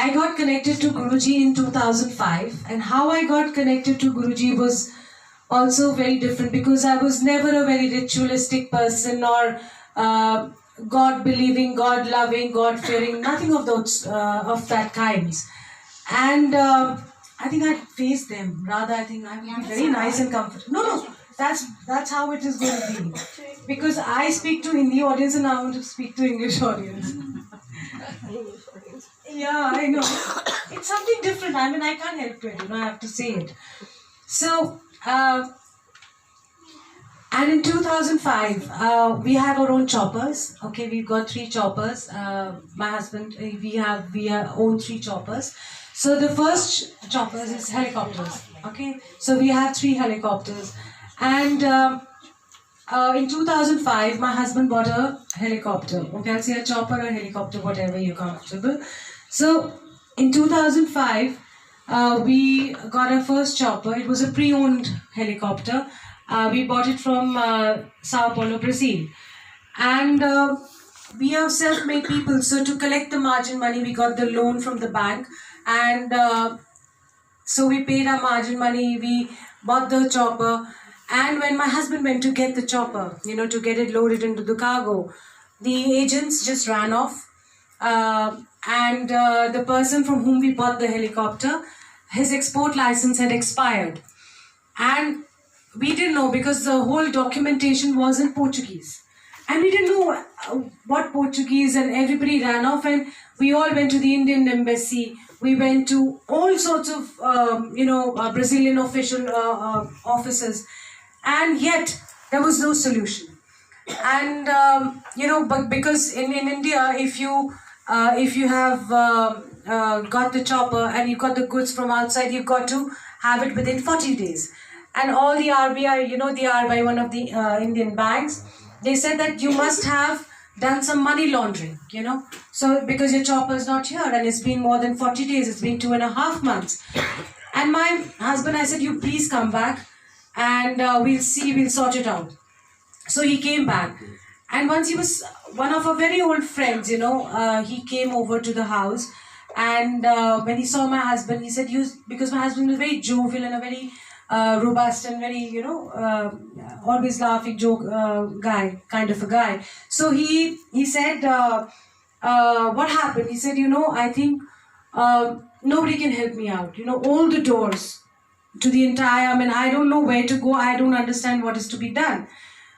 I got connected to Guruji in 2005, and how I got connected to Guruji was also very different, because I was never a very ritualistic person or God believing, God loving, God fearing, nothing of those of that kinds. And I think I'd face them. Rather, I think I would be very nice and comfortable. No, that's how it is going to be. Because I speak to Hindi audience and I want to speak to English audience. Yeah, I know. It's something different. I mean, I can't help it. I have to say it. So, and in 2005, we have our own choppers. Okay, we've got 3 choppers. My husband, we own 3 choppers. So the first choppers is helicopters. Okay, so we have 3 helicopters. And in 2005, my husband bought a helicopter. Okay, I'll say a chopper or a helicopter, whatever you're comfortable. So in 2005, we got our first chopper. It was a pre-owned helicopter. We bought it from Sao Paulo, Brazil. And we are self-made people. So to collect the margin money, we got the loan from the bank. And so we paid our margin money. We bought the chopper. And when my husband went to get the chopper, to get it loaded into the cargo, the agents just ran off. And the person from whom we bought the helicopter, his export license had expired. And we didn't know, because the whole documentation was in Portuguese. And we didn't know what Portuguese, and everybody ran off, and we all went to the Indian embassy. We went to all sorts of, Brazilian official offices. And yet, there was no solution. And, but because in India, if you have got the chopper and you got the goods from outside, you've got to have it within 40 days. And all the RBI, the RBI, one of the Indian banks, they said that you must have done some money laundering, So, because your chopper is not here and it's been more than 40 days, it's been 2.5 months. And my husband, I said, you please come back and we'll sort it out. So he came back. And once he was one of our very old friends, he came over to the house. And when he saw my husband, he said, because my husband was very jovial and a very robust and very, always laughing joke guy, kind of a guy. So he said, what happened? He said, I think nobody can help me out. All the doors to the entire, I don't know where to go. I don't understand what is to be done.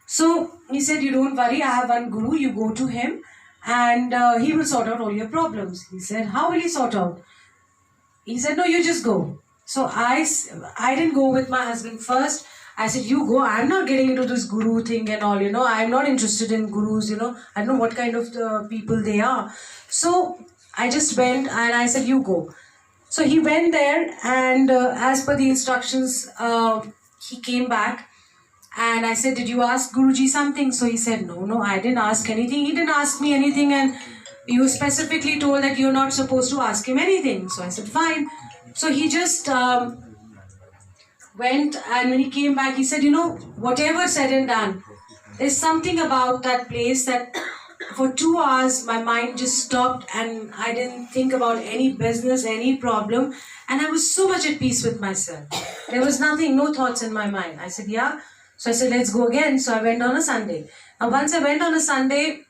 So he said, you don't worry, I have one guru, you go to him and he will sort out all your problems. He said, how will he sort out? He said, no, you just go. So I didn't go with my husband first. I said, you go, I'm not getting into this guru thing and all, I'm not interested in gurus, I don't know what kind of people they are. So I just went and I said, you go. So he went there and as per the instructions, he came back. And I said, did you ask Guruji something? So he said, no, I didn't ask anything. He didn't ask me anything, and you specifically told that you're not supposed to ask him anything. So I said, fine. So he just went, and when he came back, he said, whatever said and done, there's something about that place that for 2 hours, my mind just stopped and I didn't think about any business, any problem. And I was so much at peace with myself. There was nothing, no thoughts in my mind. I said, yeah. So I said, let's go again. So I went on a Sunday. Now, once I went on a Sunday,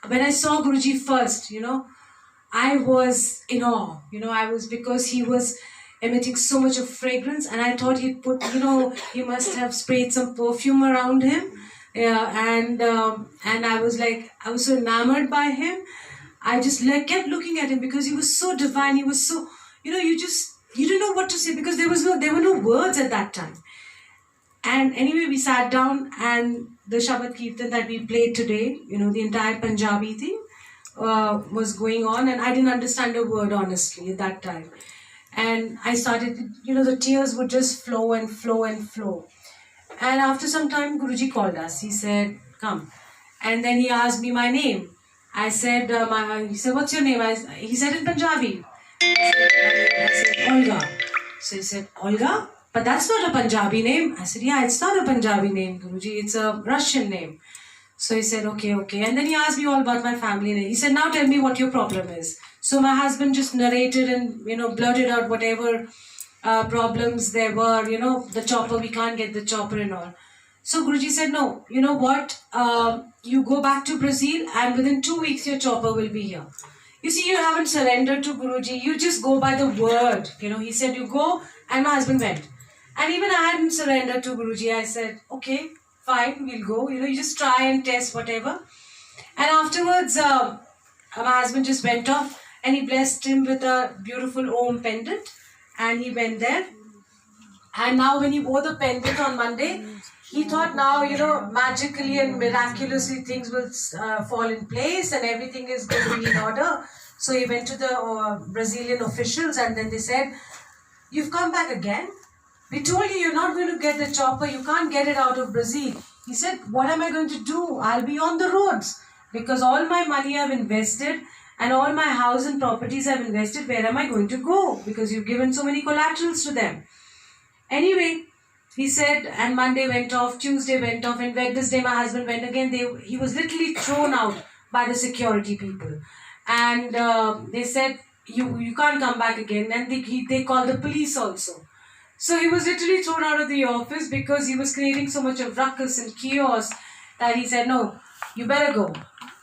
when I saw Guruji first, I was in awe. Because he was emitting so much of fragrance, and I thought he'd put, he must have sprayed some perfume around him. And I was so enamored by him. I just kept looking at him because he was so divine. He was so, you didn't know what to say, because there were no words at that time. And anyway, we sat down, and the Shabad Kirtan that we played today, the entire Punjabi thing was going on, and I didn't understand a word, honestly, at that time. And I started, the tears would just flow and flow and flow. And after some time, Guruji called us. He said, come. And then he asked me my name. I said, he said, what's your name? He said in Punjabi. I said, Olga. So he said, Olga? But that's not a Punjabi name. I said, yeah, it's not a Punjabi name, Guruji. It's a Russian name. So he said, okay. And then he asked me all about my family name. He said, now tell me what your problem is. So my husband just narrated and blurted out whatever problems there were. The chopper, we can't get the chopper and all. So Guruji said, no, you know what? You go back to Brazil and within 2 weeks your chopper will be here. You see, you haven't surrendered to Guruji. You just go by the word. He said, you go, and my husband went. And even I hadn't surrendered to Guruji. I said, okay, fine, we'll go. You just try and test whatever. And afterwards, my husband just went off and he blessed him with a beautiful Om pendant. And he went there. And now when he wore the pendant on Monday, he thought now, magically and miraculously things will fall in place and everything is going to be in order. So he went to the Brazilian officials and then they said, you've come back again? We told you you're not going to get the chopper. You can't get it out of Brazil. He said, what am I going to do? I'll be on the roads because all my money I've invested and all my house and properties I've invested. Where am I going to go? Because you've given so many collaterals to them. Anyway, he said, and Monday went off, Tuesday went off, and Wednesday my husband went again. He was literally thrown out by the security people. And they said, you can't come back again. And they called the police also. So he was literally thrown out of the office because he was creating so much of ruckus and chaos that he said, no, you better go.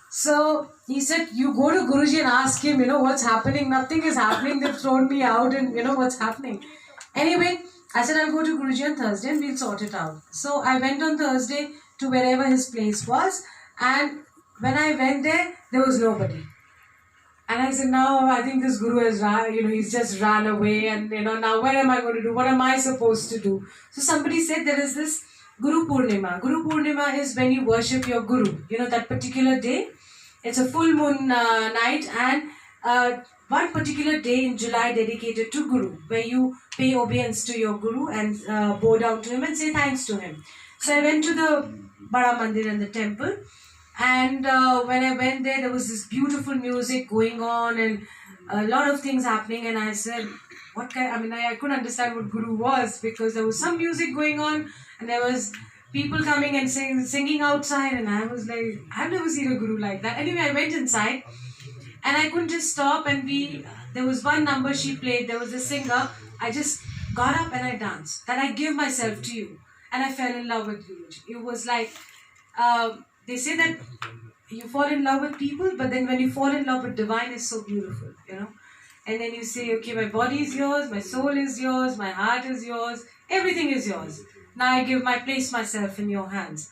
So he said, you go to Guruji and ask him, what's happening. Nothing is happening. They've thrown me out and what's happening. Anyway, I said, I'll go to Guruji on Thursday and we'll sort it out. So I went on Thursday to wherever his place was. And when I went there was nobody. And I said, now I think this Guru has he's just ran away. And, now what am I going to do? What am I supposed to do? So somebody said there is this Guru Purnima. Guru Purnima is when you worship your Guru. That particular day. It's a full moon night and one particular day in July dedicated to Guru, where you pay obedience to your Guru and bow down to him and say thanks to him. So I went to the Bada Mandir and the temple, and when I went there was this beautiful music going on and a lot of things happening, and I said, I couldn't understand what Guru was because there was some music going on and there was people coming and singing outside, and I was like, I've never seen a Guru like that. Anyway, I went inside. And I couldn't just stop and there was one number she played, there was a singer, I just got up and I danced. That I give myself to you. And I fell in love with Guruji. It was like, they say that you fall in love with people, but then when you fall in love with divine, it's so beautiful, And then you say, okay, my body is yours, my soul is yours, my heart is yours, everything is yours. Now I place myself in your hands.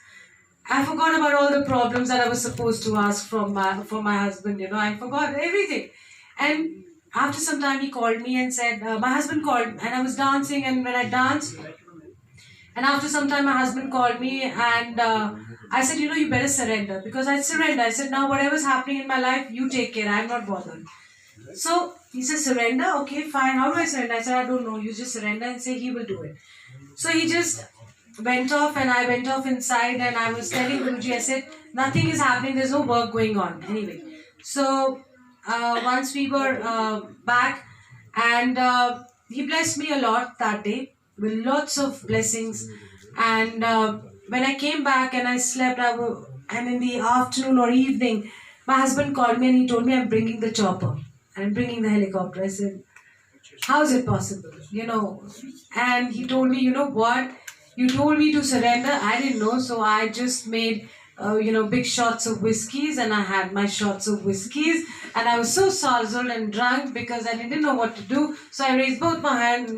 I forgot about all the problems that I was supposed to ask for my husband, I forgot everything. And after some time he called me and said, my husband called and I was dancing, and when I danced, and after some time my husband called me and I said, you better surrender, because I surrendered. I said, now whatever's happening in my life, you take care, I'm not bothered. So he said, surrender? Okay, fine. How do I surrender? I said, I don't know. You just surrender and say he will do it. So he just went off and I went off inside and I was telling Guruji, I said, nothing is happening, there's no work going on. Anyway, so once we were back and he blessed me a lot that day with lots of blessings. And when I came back and I slept, and in the afternoon or evening, my husband called me and he told me, I'm bringing the chopper and I'm bringing the helicopter. I said, how is it possible? And he told me, what? You told me to surrender. I didn't know, so I just made, big shots of whiskeys, and I had my shots of whiskeys, and I was so sozzled and drunk because I didn't know what to do. So I raised both my hands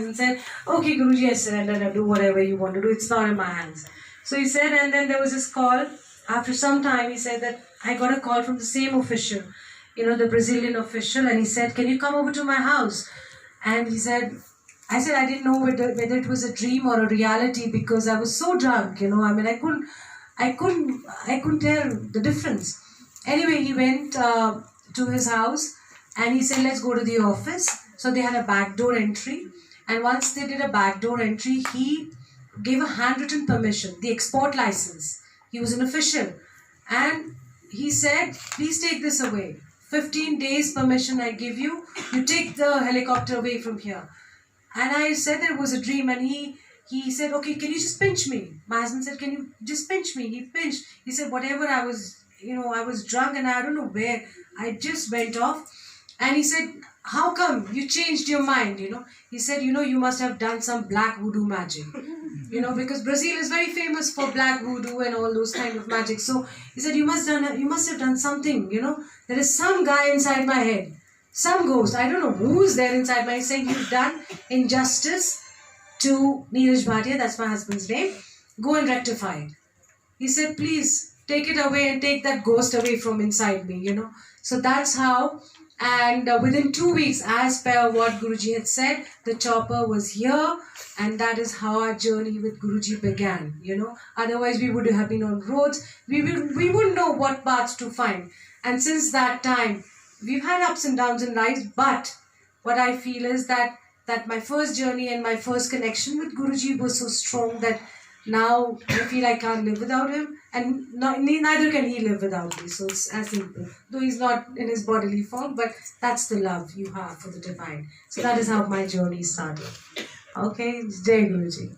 and said, "Okay, Guruji, I surrender. I do whatever you want to do. It's not in my hands." So he said, and then there was this call. After some time, he said that I got a call from the same official, the Brazilian official, and he said, "Can you come over to my house?" And he said, I said I didn't know whether it was a dream or a reality because I was so drunk, I couldn't tell the difference. Anyway, he went to his house and he said, let's go to the office. So they had a backdoor entry, and once they did a backdoor entry, he gave a handwritten permission, the export license. He was an official, and he said, please take this away. 15 days permission I give you. You take the helicopter away from here. And I said that it was a dream, and he said, okay, can you just pinch me? My husband said, can you just pinch me? He pinched. He said, whatever, I was drunk and I don't know where. I just went off. And he said, how come you changed your mind? He said, you must have done some black voodoo magic. Because Brazil is very famous for black voodoo and all those kind of magic. So he said, you must have done something. There is some guy inside my head, some ghost. I don't know who's there inside my head, saying you've done injustice to Neeraj Bhatia. That's my husband's name. Go and rectify it. He said, please take it away and take that ghost away from inside me. So that's how. And within 2 weeks, as per what Guruji had said, the chopper was here, and that is how our journey with Guruji began. Otherwise we would have been on roads. We wouldn't know what paths to find. And since that time, we've had ups and downs in life. But what I feel is that my first journey and my first connection with Guruji was so strong that now I feel I can't live without him, and neither can he live without me. So it's as simple. Though he's not in his bodily form, but that's the love you have for the divine. So that is how my journey started. Okay, Jai Guruji.